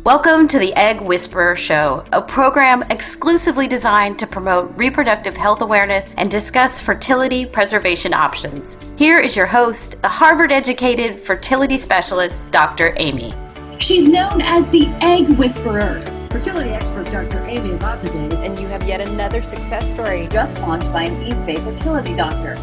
Welcome to the Egg Whisperer Show, a program exclusively designed to promote reproductive health awareness and discuss fertility preservation options. Here is your host, the Harvard-educated fertility specialist, Dr. Amy. She's known as the Egg Whisperer. Fertility expert Dr. Amy Atluri. And you have yet another success story Just launched by an East Bay fertility doctor.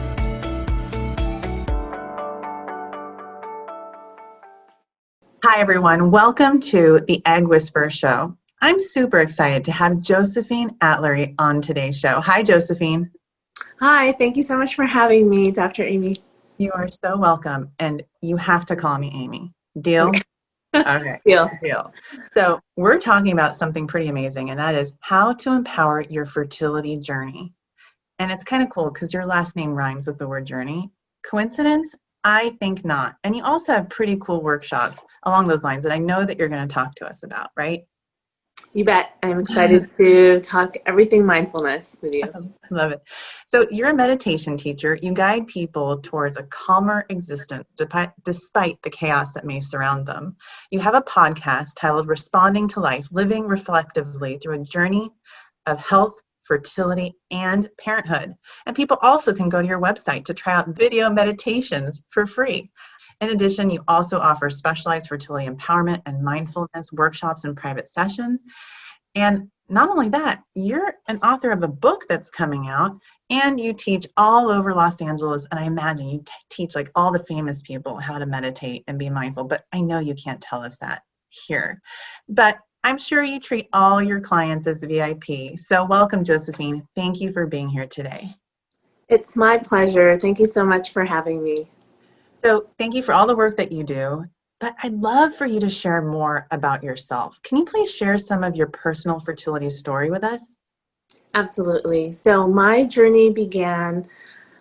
Hi, everyone. Welcome to the Egg Whisperer Show. I'm super excited to have Josephine Atluri on today's show. Hi, Josephine. Hi, thank you so much for having me, Dr. Amy. You are so welcome, and you have to call me Amy. Deal? Okay. Deal. So we're talking about something pretty amazing, and that is how to empower your fertility journey. And it's kind of cool because your last name rhymes with the word journey. Coincidence? I think not. And you also have pretty cool workshops along those lines that I know that you're going to talk to us about, right? You bet. I'm excited to talk everything mindfulness with you. I love it. So you're a meditation teacher. You guide people towards a calmer existence despite the chaos that may surround them. You have a podcast titled Responding to Life, Living Reflectively Through a Journey of Health, Fertility, and Parenthood. And people also can go to your website to try out video meditations for free. In addition, you also offer specialized fertility empowerment and mindfulness workshops and private sessions. And not only that, you're an author of a book that's coming out, and you teach all over Los Angeles. And I imagine you teach like all the famous people how to meditate and be mindful, but I know you can't tell us that here. But I'm sure you treat all your clients as VIP. So welcome, Josephine. Thank you for being here today. It's my pleasure. Thank you so much for having me. So thank you for all the work that you do, but I'd love for you to share more about yourself. Can you please share some of your personal fertility story with us? Absolutely. So my journey began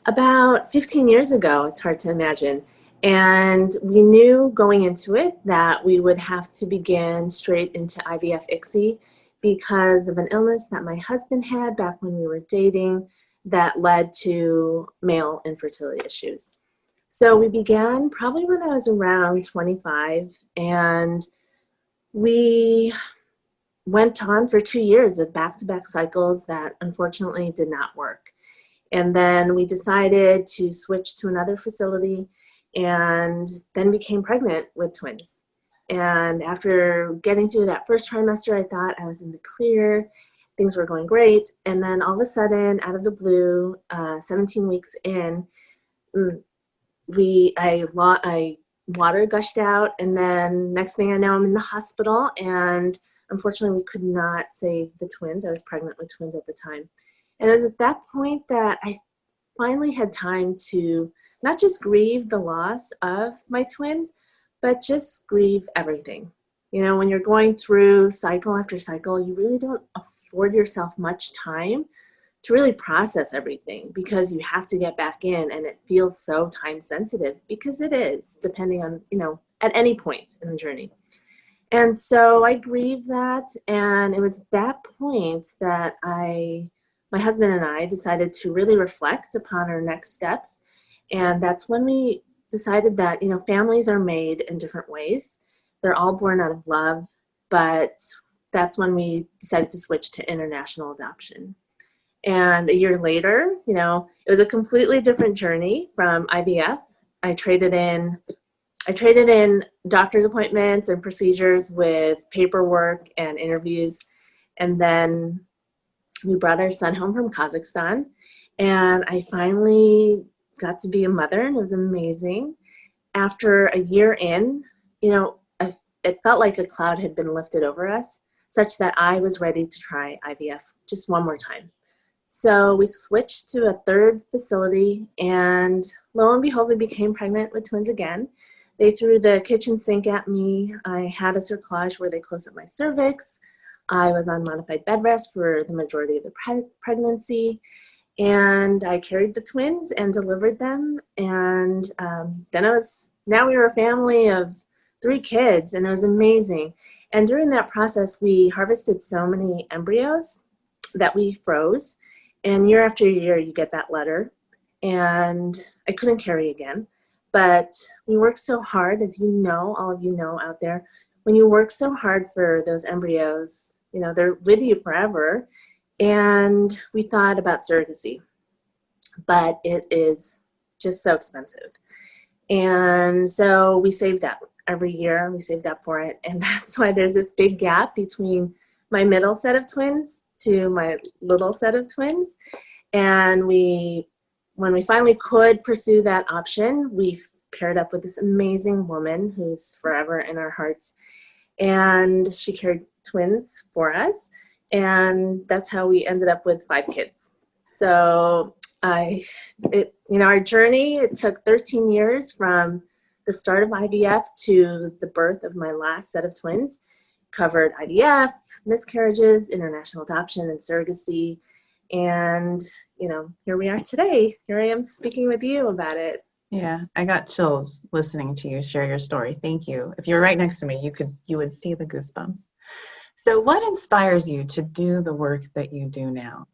about 15 years ago. It's hard to imagine. And we knew going into it that we would have to begin straight into IVF ICSI because of an illness that my husband had back when we were dating that led to male infertility issues. So we began probably when I was around 25, and we went on for 2 years with back-to-back cycles that unfortunately did not work. And then we decided to switch to another facility and then became pregnant with twins. And after getting through that first trimester, I thought I was in the clear, things were going great. And then all of a sudden, out of the blue, 17 weeks in, water gushed out, and then next thing I know, I'm in the hospital, and unfortunately we could not save the twins. I was pregnant with twins at the time. And it was at that point that I finally had time to not just grieve the loss of my twins, but just grieve everything. You know, when you're going through cycle after cycle, you really don't afford yourself much time to really process everything because you have to get back in, and it feels so time sensitive because it is, depending on, at any point in the journey. And so I grieved that, and it was that point that my husband and I decided to really reflect upon our next steps. And that's when we decided that, families are made in different ways. They're all born out of love, but that's when we decided to switch to international adoption. And a year later, it was a completely different journey from IVF. I traded in doctor's appointments and procedures with paperwork and interviews. And then we brought our son home from Kazakhstan, and I finally got to be a mother, and it was amazing. After a year in, it felt like a cloud had been lifted over us, such that I was ready to try IVF just one more time. So we switched to a third facility, and lo and behold, we became pregnant with twins again. They threw the kitchen sink at me. I had a cerclage where they closed up my cervix. I was on modified bed rest for the majority of the pregnancy, and I carried the twins and delivered them. And now we were a family of 3 kids, and it was amazing. And during that process, we harvested so many embryos that we froze. And year after year, you get that letter. And I couldn't carry again. But we worked so hard, as all of you know out there, when you work so hard for those embryos, they're with you forever. And we thought about surrogacy, but it is just so expensive. And so we saved up every year. We saved up for it. And that's why there's this big gap between my middle set of twins to my little set of twins. And when we finally could pursue that option, we paired up with this amazing woman who's forever in our hearts. And she carried twins for us. And that's how we ended up with 5 kids. So our journey, it took 13 years from the start of IVF to the birth of my last set of twins. Covered IVF, miscarriages, international adoption, and surrogacy. And, here we are today. Here I am speaking with you about it. Yeah, I got chills listening to you share your story. Thank you. If you were right next to me, you would see the goosebumps. So what inspires you to do the work that you do now?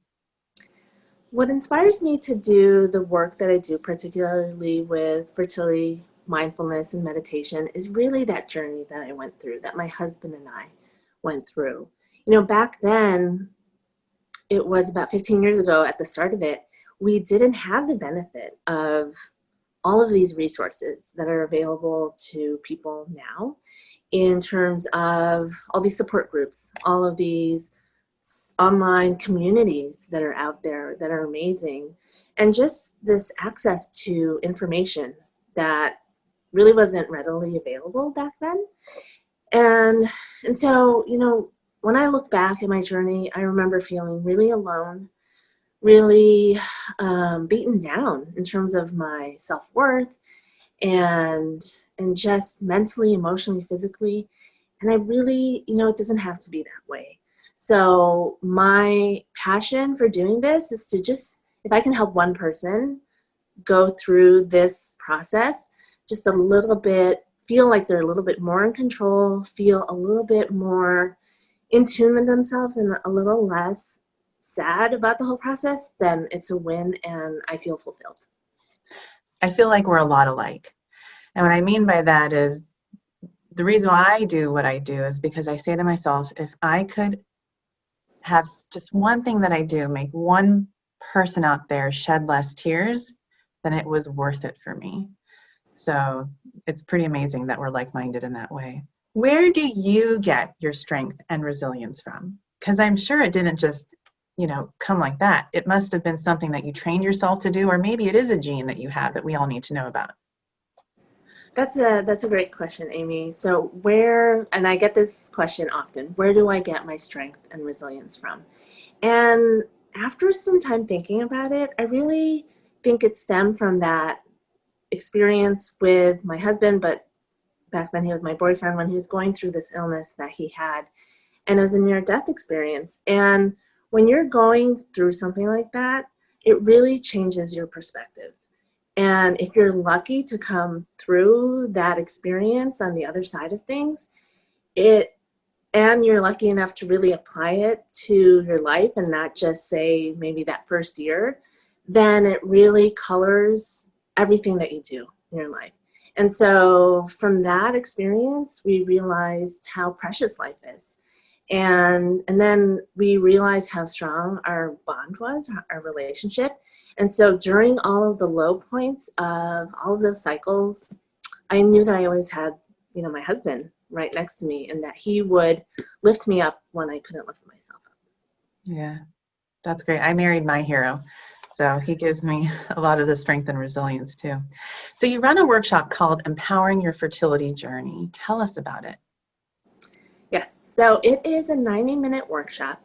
What inspires me to do the work that I do, particularly with fertility, mindfulness, and meditation, is really that journey that I went through, that my husband and I went through. Back then, it was about 15 years ago at the start of it, we didn't have the benefit of all of these resources that are available to people now in terms of all these support groups, all of these online communities that are out there that are amazing, and just this access to information that really wasn't readily available back then. And so, when I look back at my journey, I remember feeling really alone, really beaten down in terms of my self-worth and just mentally, emotionally, physically. And I really, it doesn't have to be that way. So my passion for doing this is to just, if I can help one person go through this process, just a little bit, feel like they're a little bit more in control, feel a little bit more in tune with themselves and a little less sad about the whole process, then it's a win and I feel fulfilled. I feel like we're a lot alike. And what I mean by that is the reason why I do what I do is because I say to myself, if I could have just one thing that I do, make one person out there shed less tears, then it was worth it for me. So it's pretty amazing that we're like-minded in that way. Where do you get your strength and resilience from? Because I'm sure it didn't just, come like that. It must have been something that you trained yourself to do, or maybe it is a gene that you have that we all need to know about. That's a great question, Amy. So and I get this question often, where do I get my strength and resilience from? And after some time thinking about it, I really think it stemmed from that experience with my husband, but back then he was my boyfriend, when he was going through this illness that he had. And it was a near-death experience. And when you're going through something like that, it really changes your perspective. And if you're lucky to come through that experience on the other side of things, and you're lucky enough to really apply it to your life and not just say maybe that first year, then it really colors everything that you do in your life. And so from that experience, we realized how precious life is. And then we realized how strong our bond was, our relationship. And so during all of the low points of all of those cycles, I knew that I always had, my husband right next to me, and that he would lift me up when I couldn't lift myself up. Yeah, that's great. I married my hero, so he gives me a lot of the strength and resilience too. So you run a workshop called Empowering Your Fertility Journey. Tell us about it. Yes, so it is a 90-minute workshop,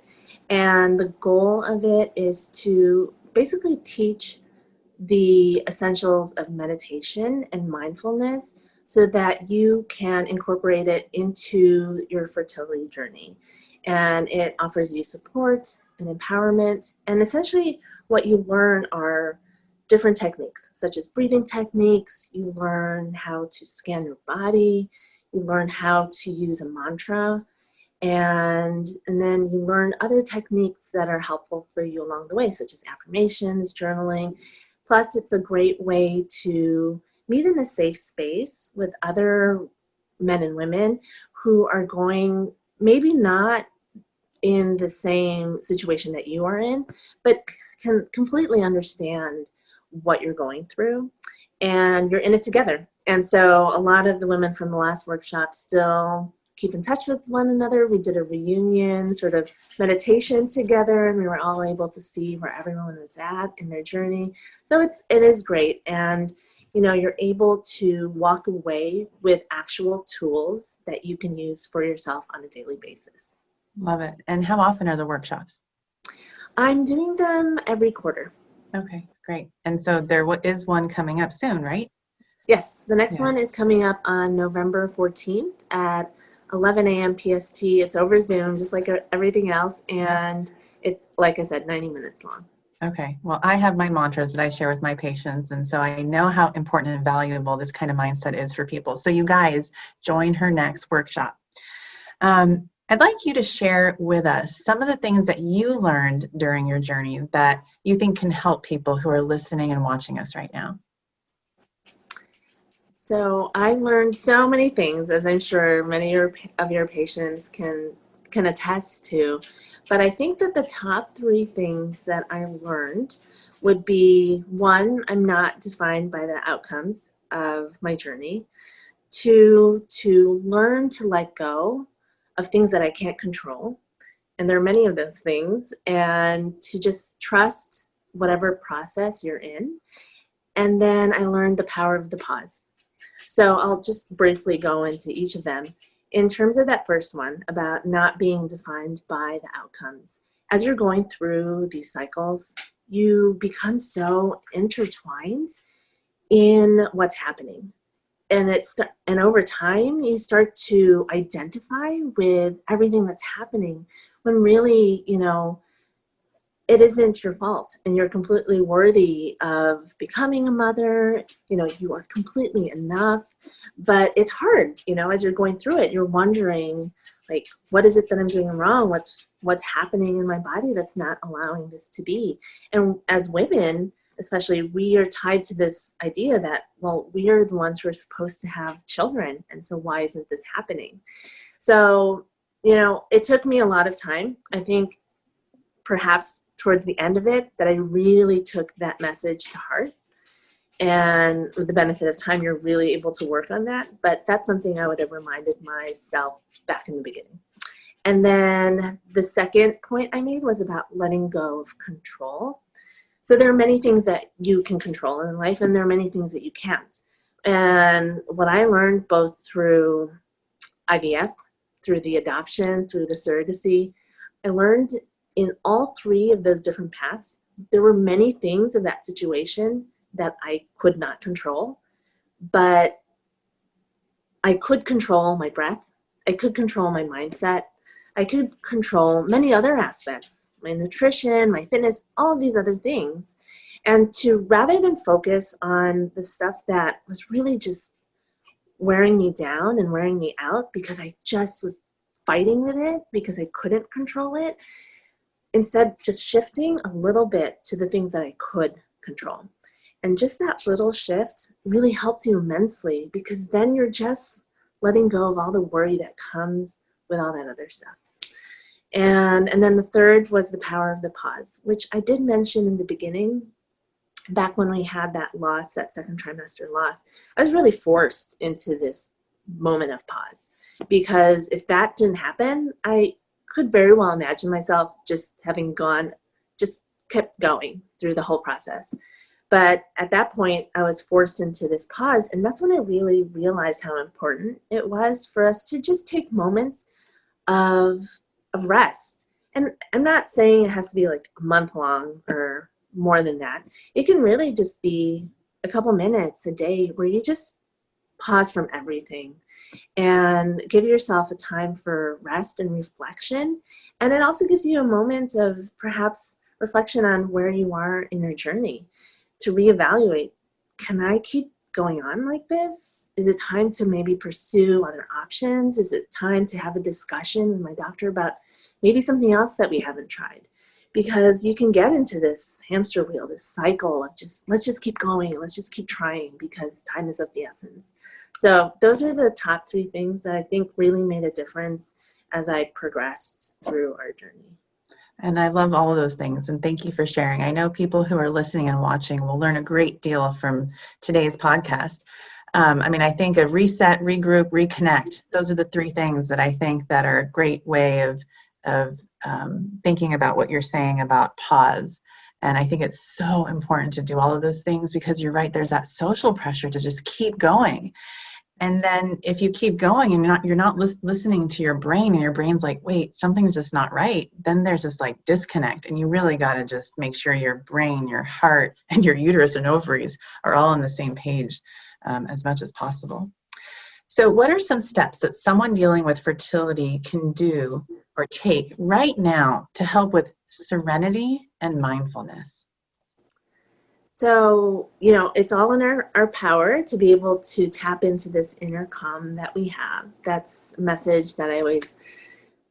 and the goal of it is to basically teach the essentials of meditation and mindfulness so that you can incorporate it into your fertility journey. And it offers you support and empowerment. And essentially what you learn are different techniques, such as breathing techniques. You learn how to scan your body. You learn how to use a mantra. And then you learn other techniques that are helpful for you along the way, such as affirmations, journaling. Plus, it's a great way to meet in a safe space with other men and women who are going maybe not in the same situation that you are in, but can completely understand what you're going through, and you're in it together. And so a lot of the women from the last workshop still keep in touch with one another. We did a reunion sort of meditation together, and we were all able to see where everyone was at in their journey. So it is great. And you're able to walk away with actual tools that you can use for yourself on a daily basis. Love it. And how often are the workshops? I'm doing them every quarter. Okay, great. And so there is one coming up soon, right? Yes, the next one is coming up on November 14th at 11 a.m. PST. It's over Zoom, just like everything else. And it's, like I said, 90 minutes long. Okay. Well, I have my mantras that I share with my patients. And so I know how important and valuable this kind of mindset is for people. So you guys join her next workshop. I'd like you to share with us some of the things that you learned during your journey that you think can help people who are listening and watching us right now. So I learned so many things, as I'm sure many of your patients can attest to. But I think that the top three things that I learned would be, one, I'm not defined by the outcomes of my journey. Two, to learn to let go of things that I can't control. And there are many of those things. And to just trust whatever process you're in. And then I learned the power of the pause. So I'll just briefly go into each of them. In terms of that first one, about not being defined by the outcomes, as you're going through these cycles, you become so intertwined in what's happening. And over time, you start to identify with everything that's happening when really, it isn't your fault, and you're completely worthy of becoming a mother. You are completely enough, but it's hard, as you're going through it, you're wondering, like, what is it that I'm doing wrong? What's happening in my body that's not allowing this to be? And as women, especially, we are tied to this idea that, well, we are the ones who are supposed to have children, and so why isn't this happening? So, it took me a lot of time. I think perhaps towards the end of it that I really took that message to heart. And with the benefit of time, you're really able to work on that. But that's something I would have reminded myself back in the beginning. And then the second point I made was about letting go of control. So there are many things that you can control in life, and there are many things that you can't. And what I learned both through IVF, through the adoption, through the surrogacy, I learned in all three of those different paths, there were many things in that situation that I could not control, but I could control my breath. I could control my mindset. I could control many other aspects, my nutrition, my fitness, all of these other things. And to, rather than focus on the stuff that was really just wearing me down and wearing me out because I just was fighting with it because I couldn't control it, instead just shifting a little bit to the things that I could control. And just that little shift really helps you immensely, because then you're just letting go of all the worry that comes with all that other stuff. And then the third was the power of the pause, which I did mention in the beginning. Back when we had that loss, that second trimester loss, I was really forced into this moment of pause, because if that didn't happen, I could very well imagine myself just kept going through the whole process. But at that point, I was forced into this pause, and that's when I really realized how important it was for us to just take moments of rest. And I'm not saying it has to be like a month long or more than that. It can really just be a couple minutes a day where you just pause from everything and give yourself a time for rest and reflection. And it also gives you a moment of perhaps reflection on where you are in your journey, to reevaluate. Can I keep going on like this? Is it time to maybe pursue other options? Is it time to have a discussion with my doctor about maybe something else that we haven't tried? because you can get into this hamster wheel, this cycle of let's just keep going, let's just keep trying because time is of the essence. So those are the top 3 things that I think really made a difference as I progressed through our journey. And I love all of those things. And thank you for sharing. I know people who are listening and watching will learn a great deal from today's podcast. I think of reset, regroup, reconnect. Those are the 3 things that I think that are a great way of thinking about what you're saying about pause. And I think it's so important to do all of those things because you're right, there's that social pressure to just keep going. And then if you keep going and you're not listening to your brain, and your brain's like, wait, something's just not right, then there's this like disconnect. And you really got to just make sure your brain, your heart, and your uterus and ovaries are all on the same page as much as possible. So what are some steps that someone dealing with fertility can do or take right now to help with serenity and mindfulness? So, it's all in our power to be able to tap into this inner calm that we have. That's a message that I always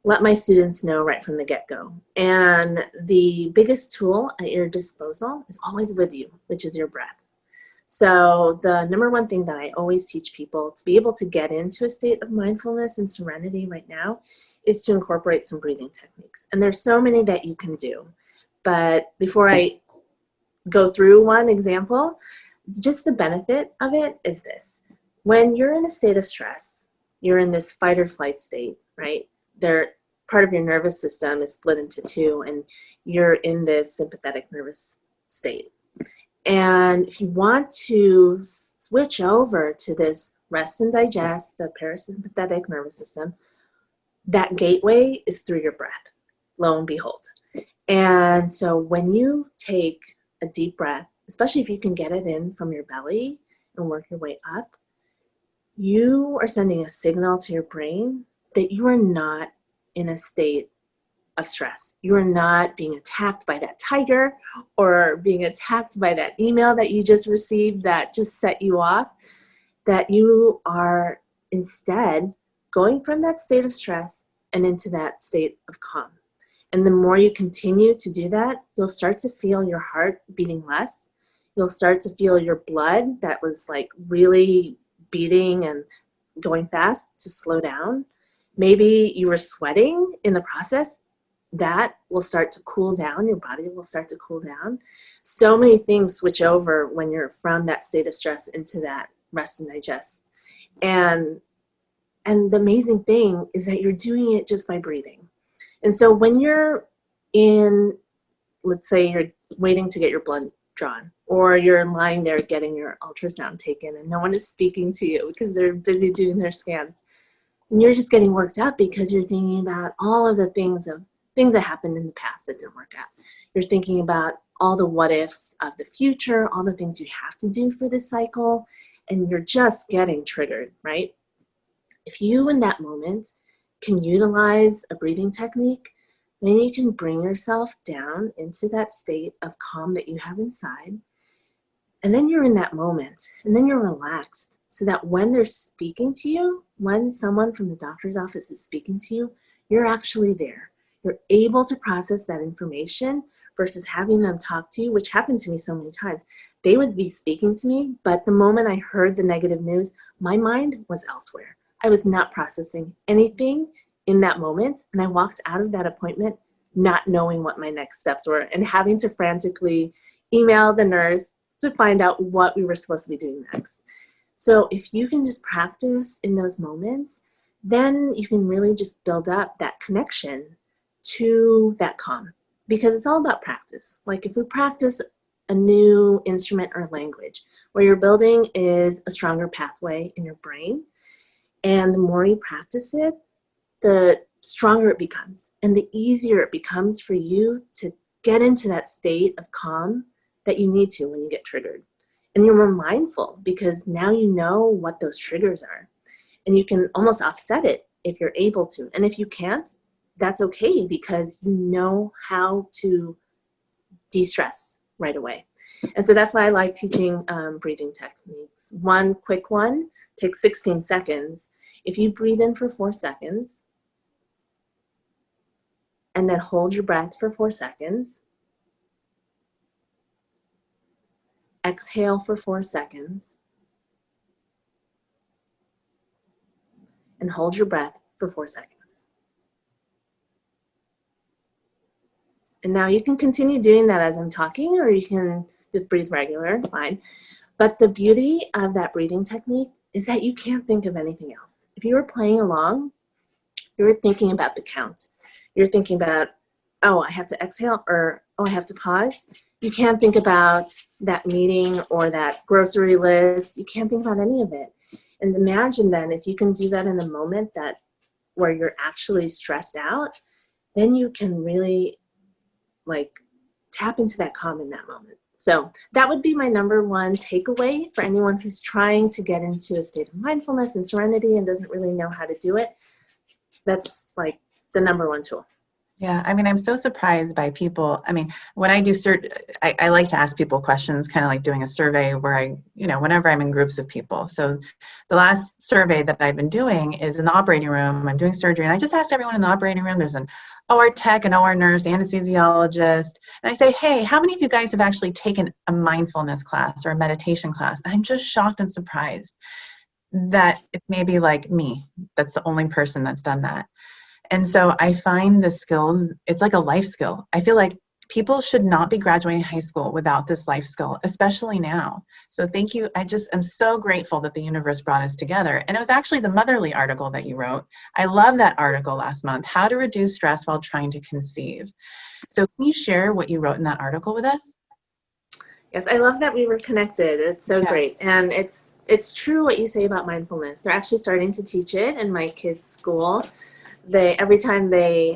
let my students know right from the get-go. And the biggest tool at your disposal is always with you, which is your breath. So the number 1 thing that I always teach people to be able to get into a state of mindfulness and serenity right now is to incorporate some breathing techniques. And there's so many that you can do. But before I go through one example, just the benefit of it is this. When you're in a state of stress, you're in this fight or flight state, right? Part of your nervous system is split into 2, and you're in this sympathetic nervous state. And if you want to switch over to this rest and digest, the parasympathetic nervous system, that gateway is through your breath, lo and behold. And so when you take a deep breath, especially if you can get it in from your belly and work your way up, you are sending a signal to your brain that you are not in a state of stress. You are not being attacked by that tiger or being attacked by that email that you just received that just set you off, that you are instead going from that state of stress and into that state of calm. And the more you continue to do that, you'll start to feel your heart beating less. You'll start to feel your blood that was like really beating and going fast to slow down. Maybe you were sweating in the process. That will start to cool down. Your body will start to cool down. So many things switch over when you're from that state of stress into that rest and digest. And the amazing thing is that you're doing it just by breathing. And so when you're in, let's say you're waiting to get your blood drawn, or you're lying there getting your ultrasound taken and no one is speaking to you because they're busy doing their scans, and you're just getting worked up because you're thinking about all of the things that happened in the past that didn't work out. You're thinking about all the what ifs of the future, all the things you have to do for this cycle, and you're just getting triggered, right? If you in that moment can utilize a breathing technique, then you can bring yourself down into that state of calm that you have inside. And then you're in that moment, and then you're relaxed, so that when they're speaking to you, when someone from the doctor's office is speaking to you, you're actually there. You're able to process that information versus having them talk to you, which happened to me so many times. They would be speaking to me, but the moment I heard the negative news, my mind was elsewhere. I was not processing anything in that moment, and I walked out of that appointment not knowing what my next steps were and having to frantically email the nurse to find out what we were supposed to be doing next. So if you can just practice in those moments, then you can really just build up that connection to that calm, because it's all about practice. Like if we practice a new instrument or language, what you're building is a stronger pathway in your brain. And the more you practice it, the stronger it becomes and the easier it becomes for you to get into that state of calm that you need to when you get triggered. And you're more mindful because now you know what those triggers are, and you can almost offset it if you're able to. And if you can't, that's okay, because you know how to de-stress right away. And so that's why I like teaching breathing techniques. One quick one takes 16 seconds. If you breathe in for 4 seconds, and then hold your breath for 4 seconds. Exhale for 4 seconds. And hold your breath for 4 seconds. And now you can continue doing that as I'm talking, or you can just breathe regular, fine. But the beauty of that breathing technique is that you can't think of anything else. If you were playing along, you were thinking about the count. You're thinking about, oh, I have to exhale, or oh, I have to pause. You can't think about that meeting or that grocery list. You can't think about any of it. And imagine then if you can do that in a moment that where you're actually stressed out, then you can really like tap into that calm in that moment. So that would be my number one takeaway for anyone who's trying to get into a state of mindfulness and serenity and doesn't really know how to do it. That's like the number one tool. Yeah, I mean, I'm so surprised by people. I mean, when I do I like to ask people questions, kind of like doing a survey where I, whenever I'm in groups of people. So the last survey that I've been doing is in the operating room. I'm doing surgery, and I just asked everyone in the operating room. There's an OR tech, an OR nurse, anesthesiologist. And I say, hey, how many of you guys have actually taken a mindfulness class or a meditation class? And I'm just shocked and surprised that it's maybe like me. That's the only person that's done that. And so I find the skills, it's like a life skill. I feel like people should not be graduating high school without this life skill, especially now. So thank you. I'm so grateful that the universe brought us together. And it was actually the Motherly article that you wrote. I love that article last month, How to Reduce Stress While Trying to Conceive. So can you share what you wrote in that article with us? Yes, I love that we were connected. It's so great. And it's true what you say about mindfulness. They're actually starting to teach it in my kids' school. Every time they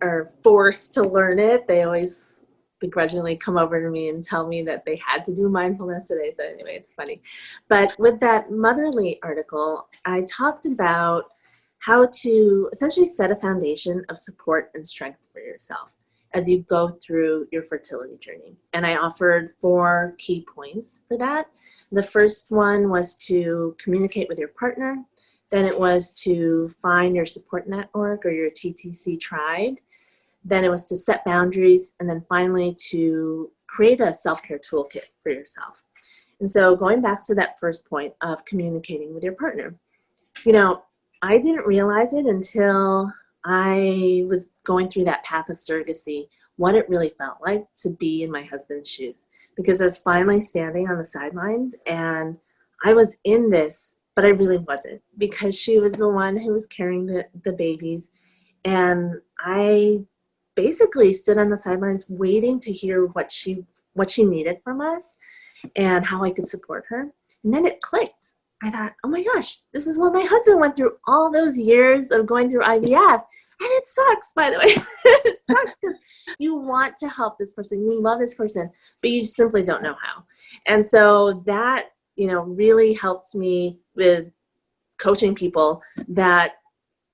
are forced to learn it, they always begrudgingly come over to me and tell me that they had to do mindfulness today. So anyway, it's funny. But with that Motherly article, I talked about how to essentially set a foundation of support and strength for yourself as you go through your fertility journey. And I offered 4 key points for that. The first one was to communicate with your partner. Then it was to find your support network or your TTC tribe. Then it was to set boundaries. And then finally to create a self-care toolkit for yourself. And so going back to that first point of communicating with your partner, I didn't realize it until I was going through that path of surrogacy, what it really felt like to be in my husband's shoes. Because I was finally standing on the sidelines and I was in this, but I really wasn't, because she was the one who was carrying the babies. And I basically stood on the sidelines waiting to hear what she needed from us and how I could support her. And then it clicked. I thought, oh my gosh, this is what my husband went through all those years of going through IVF. And it sucks, by the way. It sucks because you want to help this person. You love this person, but you simply don't know how. And so that, really helped me with coaching people that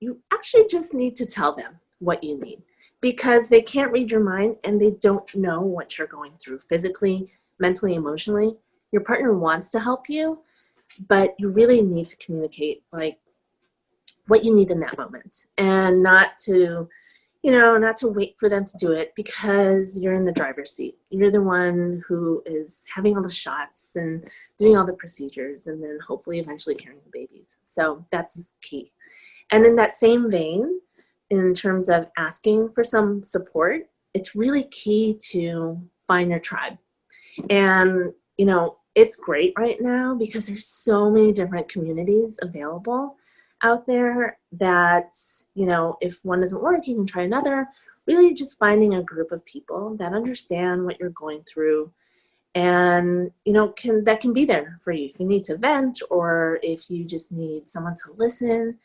you actually just need to tell them what you need, because they can't read your mind and they don't know what you're going through physically, mentally, emotionally. Your partner wants to help you, but you really need to communicate like what you need in that moment, and not to wait for them to do it, because you're in the driver's seat. You're the one who is having all the shots and doing all the procedures and then hopefully eventually carrying the babies. So that's key. And in that same vein, in terms of asking for some support, it's really key to find your tribe. And, it's great right now because there's so many different communities available out there that, if one doesn't work, you can try another. Really just finding a group of people that understand what you're going through and, that can be there for you if you need to vent or if you just need someone to listen.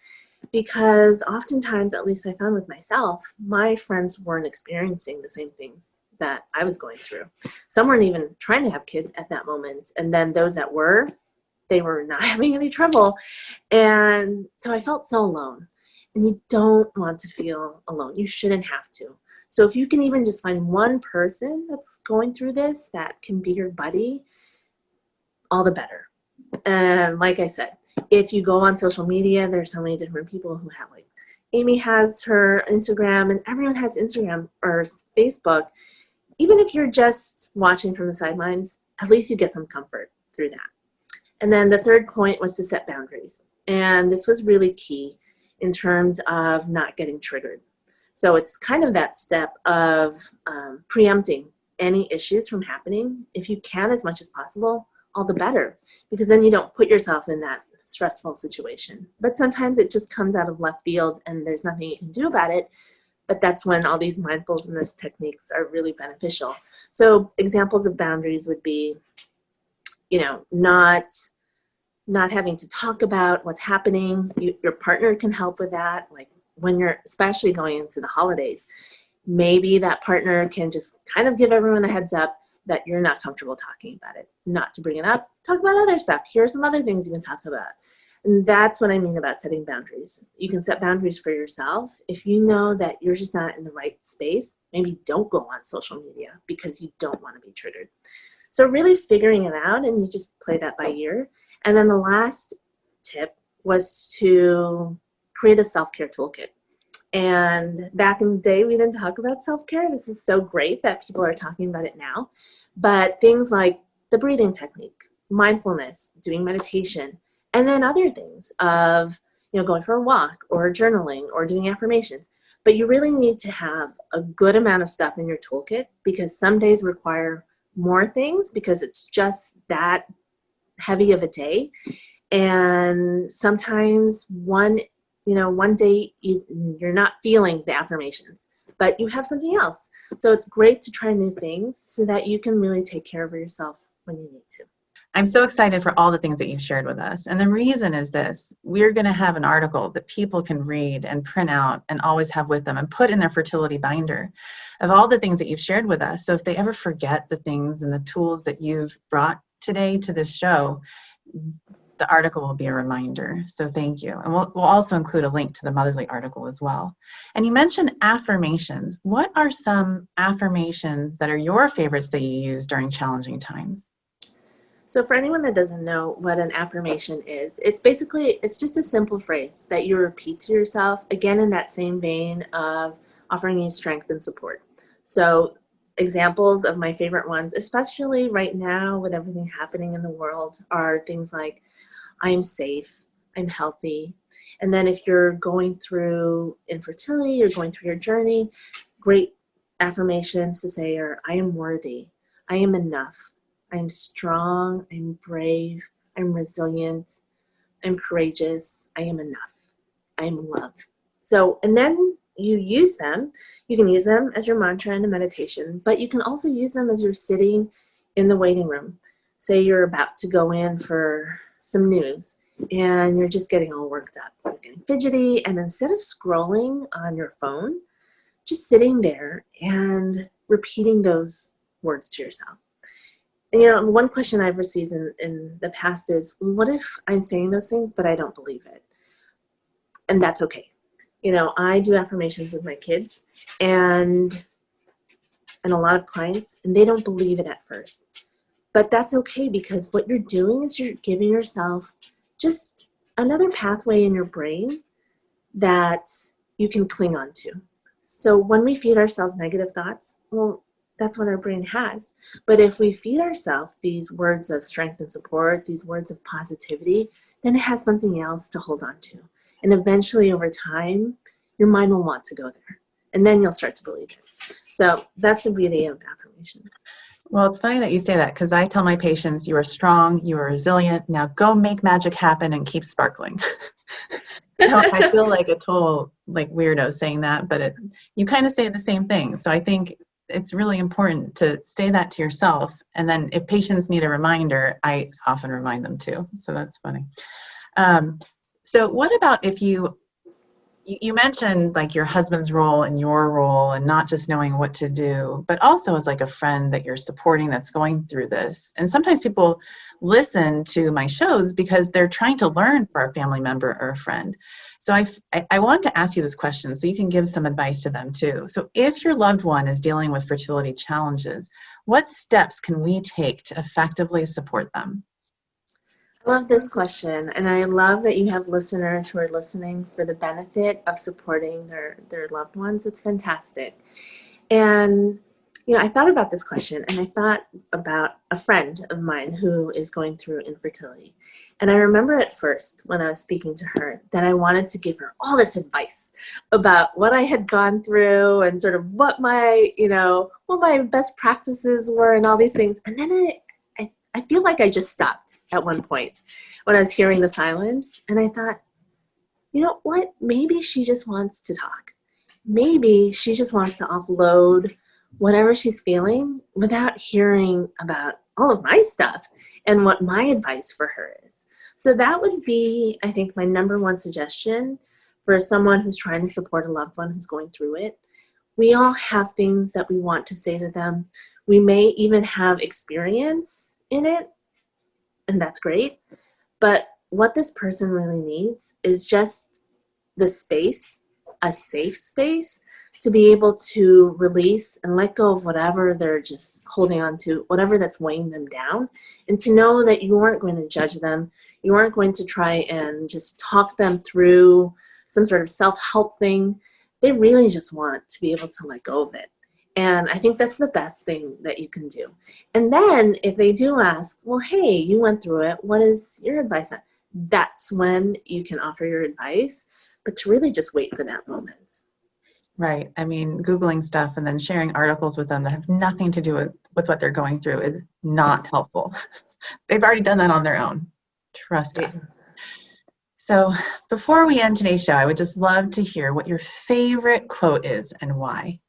Because oftentimes, at least I found with myself, my friends weren't experiencing the same things that I was going through. Some weren't even trying to have kids at that moment. And then those that were, they were not having any trouble. And so I felt so alone. And you don't want to feel alone. You shouldn't have to. So if you can even just find one person that's going through this that can be your buddy, all the better. And like I said, if you go on social media, there's so many different people who have like Amy has her Instagram, and everyone has Instagram or Facebook. Even if you're just watching from the sidelines, at least you get some comfort through that. And then the third point was to set boundaries. And this was really key in terms of not getting triggered. So it's kind of that step of preempting any issues from happening. If you can, as much as possible, all the better, because then you don't put yourself in that stressful situation. But sometimes it just comes out of left field and there's nothing you can do about it. But that's when all these mindfulness techniques are really beneficial. So examples of boundaries would be, not having to talk about what's happening. Your partner can help with that. Like when you're especially going into the holidays, maybe that partner can just kind of give everyone a heads up that you're not comfortable talking about it, not to bring it up, talk about other stuff. Here are some other things you can talk about. And that's what I mean about setting boundaries. You can set boundaries for yourself. If you know that you're just not in the right space, maybe don't go on social media because you don't want to be triggered. So really figuring it out, and you just play that by ear. And then the last tip was to create a self-care toolkit. And back in the day, we didn't talk about self-care. This is so great that people are talking about it now. But things like the breathing technique, mindfulness, doing meditation, and then other things of, going for a walk or journaling or doing affirmations. But you really need to have a good amount of stuff in your toolkit, because some days require more things because it's just that heavy of a day. And sometimes one day you're not feeling the affirmations, but you have something else. So it's great to try new things so that you can really take care of yourself when you need to. I'm so excited for all the things that you've shared with us. And the reason is this: we're going to have an article that people can read and print out and always have with them and put in their fertility binder of all the things that you've shared with us. So if they ever forget the things and the tools that you've brought today to this show, the article will be a reminder. So thank you. And we'll also include a link to the Motherly article as well. And you mentioned affirmations. What are some affirmations that are your favorites that you use during challenging times? So for anyone that doesn't know what an affirmation is, it's just a simple phrase that you repeat to yourself, again, in that same vein of offering you strength and support. So examples of my favorite ones, especially right now with everything happening in the world, are things like, I am safe, I'm healthy. And then if you're going through infertility, you're going through your journey, great affirmations to say are, I am worthy, I am enough, I'm strong, I'm brave, I'm resilient, I'm courageous, I am enough, I'm loved. So, and then you can use them as your mantra in a meditation, but you can also use them as you're sitting in the waiting room. Say you're about to go in for some news and you're just getting all worked up, you're getting fidgety, and instead of scrolling on your phone, just sitting there and repeating those words to yourself. One question I've received in the past is, what if I'm saying those things, but I don't believe it? And that's okay. I do affirmations with my kids and a lot of clients, and they don't believe it at first. But that's okay, because what you're doing is you're giving yourself just another pathway in your brain that you can cling on to. So when we feed ourselves negative thoughts, well, that's what our brain has. But if we feed ourselves these words of strength and support, these words of positivity, then it has something else to hold on to. And eventually over time, your mind will want to go there. And then you'll start to believe it. So that's the beauty of affirmations. Well, it's funny that you say that, because I tell my patients, you are strong, you are resilient, now go make magic happen and keep sparkling. I feel like a total weirdo saying that, but you kind of say the same thing. So I think it's really important to say that to yourself. And then if patients need a reminder, I often remind them too. So that's funny. So what about if you mentioned your husband's role and your role, and not just knowing what to do, but also as a friend that you're supporting that's going through this. And sometimes people listen to my shows because they're trying to learn for a family member or a friend. So I wanted to ask you this question so you can give some advice to them too. So if your loved one is dealing with fertility challenges, what steps can we take to effectively support them? I love this question, and I love that you have listeners who are listening for the benefit of supporting their loved ones. It's fantastic. And, I thought about this question, and I thought about a friend of mine who is going through infertility. And I remember at first when I was speaking to her that I wanted to give her all this advice about what I had gone through and sort of what my best practices were and all these things. And then I feel like I just stopped at one point when I was hearing the silence. And I thought, you know what? Maybe she just wants to talk. Maybe she just wants to offload whatever she's feeling without hearing about all of my stuff and what my advice for her is. So that would be, I think, my number one suggestion for someone who's trying to support a loved one who's going through it. We all have things that we want to say to them. We may even have experience in it, and that's great. But what this person really needs is just the space, a safe space, to be able to release and let go of whatever they're just holding on to, whatever that's weighing them down, and to know that you aren't going to judge them. You aren't going to try and just talk them through some sort of self-help thing. They really just want to be able to let go of it. And I think that's the best thing that you can do. And then if they do ask, well, hey, you went through it, what is your advice on? That's when you can offer your advice, but to really just wait for that moment. Right. I mean, Googling stuff and then sharing articles with them that have nothing to do with what they're going through is not helpful. They've already done that on their own. Trust us. So before we end today's show, I would just love to hear what your favorite quote is and why.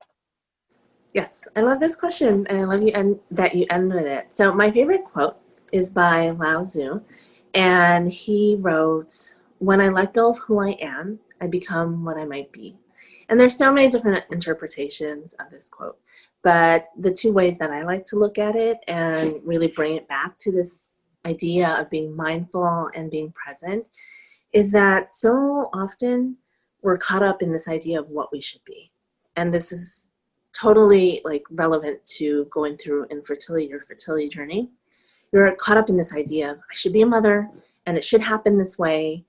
Yes, I love this question, and I love that you end with it. So my favorite quote is by Lao Tzu, and he wrote, "When I let go of who I am, I become what I might be." And there's so many different interpretations of this quote, but the two ways that I like to look at it and really bring it back to this idea of being mindful and being present is that so often we're caught up in this idea of what we should be. And this is totally relevant to going through infertility, your fertility journey. You're caught up in this idea of I should be a mother and it should happen this way.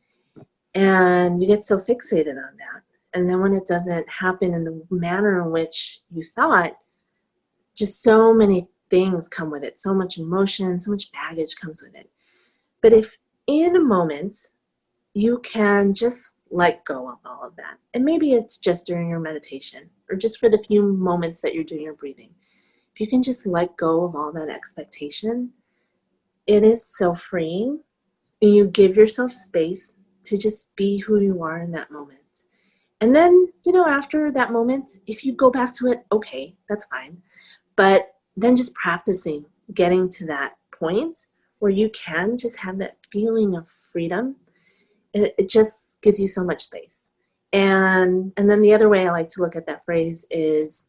And you get so fixated on that. And then when it doesn't happen in the manner in which you thought, just so many things come with it. So much emotion, so much baggage comes with it. But if in a moment you can just let go of all of that, and maybe it's just during your meditation or just for the few moments that you're doing your breathing, if you can just let go of all that expectation, it is so freeing, and you give yourself space to just be who you are in that moment. And then, after that moment, if you go back to it, okay, that's fine. But then just practicing getting to that point where you can just have that feeling of freedom, it just gives you so much space. And then the other way I like to look at that phrase is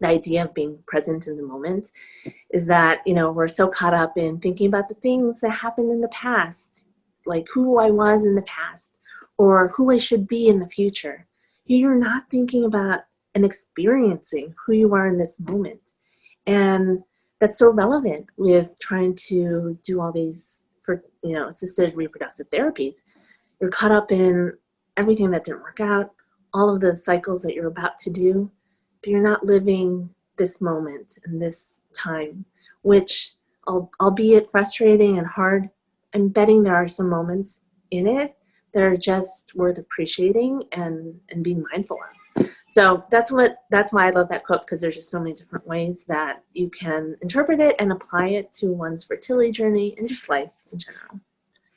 the idea of being present in the moment, is that, we're so caught up in thinking about the things that happened in the past, like who I was in the past or who I should be in the future. You're not thinking about and experiencing who you are in this moment. And that's so relevant with trying to do all these assisted reproductive therapies. You're caught up in everything that didn't work out, all of the cycles that you're about to do, but you're not living this moment and this time, which, albeit frustrating and hard, I'm betting there are some moments in it that are just worth appreciating and being mindful of. So that's why I love that quote, because there's just so many different ways that you can interpret it and apply it to one's fertility journey and just life in general.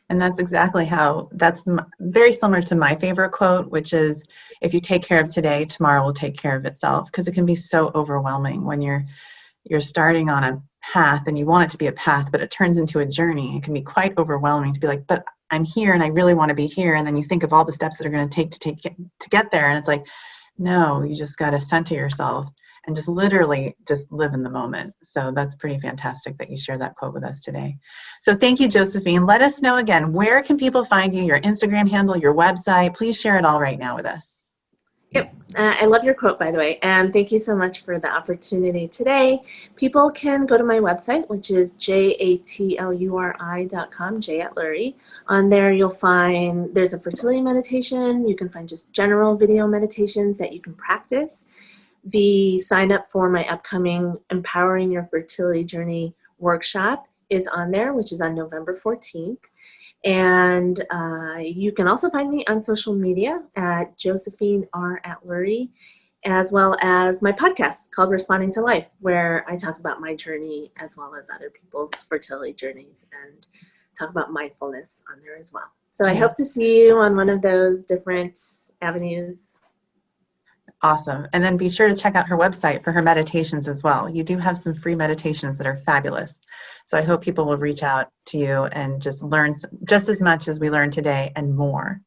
And that's exactly that's very similar to my favorite quote, which is, if you take care of today, tomorrow will take care of itself. Because it can be so overwhelming when you're starting on a path and you want it to be a path, but it turns into a journey. It can be quite overwhelming to be like, but I'm here and I really want to be here. And then you think of all the steps that are going to take to get there. And it's like, no, you just got to center yourself and just literally just live in the moment. So that's pretty fantastic that you share that quote with us today. So thank you, Josephine. Let us know again, where can people find you, your Instagram handle, your website? Please share it all right now with us. Yep. I love your quote, by the way, and thank you so much for the opportunity today. People can go to my website, which is jatluri.com, Atluri. On there, you'll find there's a fertility meditation. You can find just general video meditations that you can practice. The sign up for my upcoming Empowering Your Fertility Journey workshop is on there, which is on November 14th. And you can also find me on social media at Josephine R. Atluri, as well as my podcast called Responding to Life, where I talk about my journey as well as other people's fertility journeys and talk about mindfulness on there as well. So I hope to see you on one of those different avenues. Awesome. And then be sure to check out her website for her meditations as well. You do have some free meditations that are fabulous. So I hope people will reach out to you and just learn just as much as we learned today and more.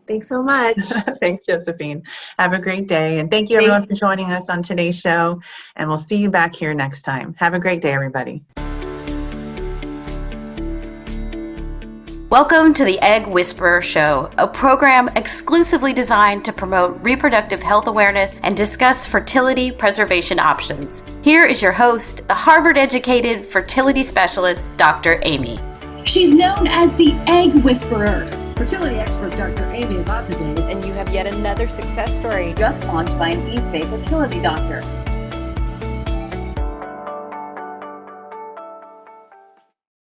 Thanks so much. Thanks, Josephine. Have a great day. And thank you everyone for joining us on today's show. And we'll see you back here next time. Have a great day, everybody. Welcome to the Egg Whisperer Show, a program exclusively designed to promote reproductive health awareness and discuss fertility preservation options. Here is your host, the Harvard-educated fertility specialist, Dr. Amy. She's known as the Egg Whisperer. Fertility expert Dr. Amy Abazadeh. And you have yet another success story. Just launched by an East Bay fertility doctor.